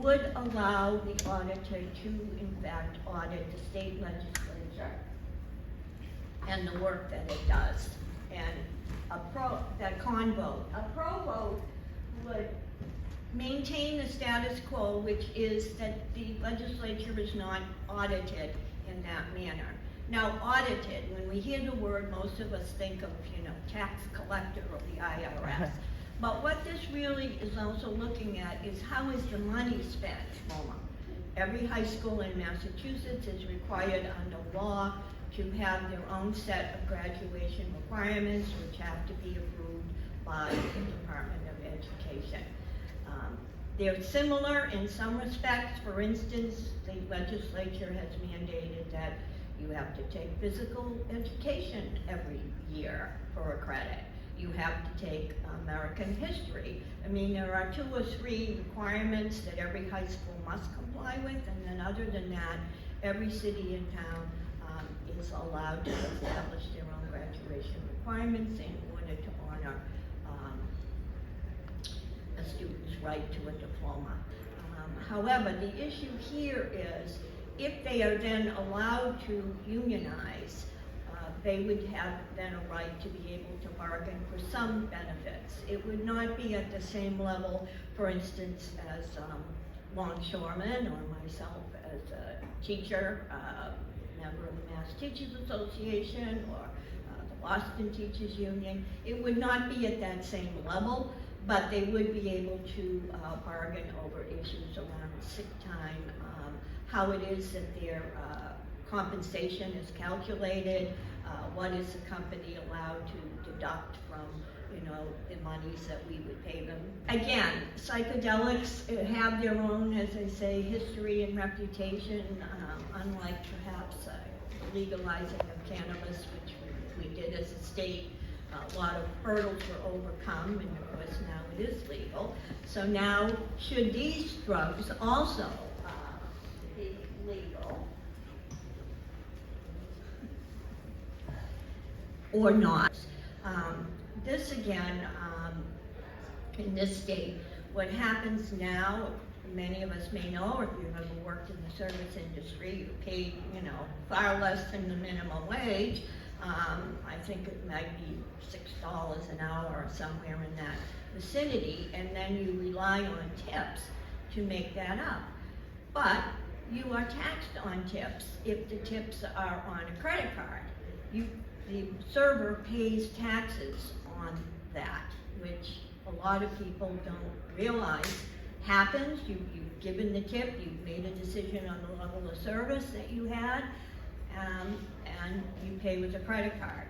would allow the auditor to, in fact, audit the state legislature and the work that it does. And that con vote. A pro vote would maintain the status quo, which is that the legislature is not audited in that manner. Now, audited, when we hear the word, most of us think of, tax collector or the IRS. But what this really is also looking at is how is the money spent, Moma? Every high school in Massachusetts is required under law to have their own set of graduation requirements, which have to be approved by the Department of Education. They're similar in some respects. For instance, the legislature has mandated that you have to take physical education every year for a credit. You have to take American history. I mean, there are 2 or 3 requirements that every high school must comply with, and then other than that, every city and town is allowed to establish their own graduation requirements in order to honor a student's right to a diploma. However, the issue here is if they are then allowed to unionize, they would have then a right to be able to bargain for some benefits. It would not be at the same level, for instance, as longshoremen or myself as a teacher, member of the Mass Teachers Association or the Boston Teachers Union. It would not be at that same level, but they would be able to bargain over issues around sick time, how it is that their compensation is calculated, what is the company allowed to deduct from, the monies that we would pay them. Again, psychedelics have their own, as I say, history and reputation, unlike perhaps legalizing of cannabis, which we did as a state. A lot of hurdles were overcome, and of course now it is legal. So now, should these drugs also be legal or not? This again, in this state, what happens now, many of us may know, or if you've ever worked in the service industry, you're paid, far less than the minimum wage. I think it might be $6 an hour or somewhere in that vicinity, and then you rely on tips to make that up. But you are taxed on tips if the tips are on a credit card. The server pays taxes on that, which a lot of people don't realize happens. You've given the tip, you've made a decision on the level of service that you had, and you pay with a credit card.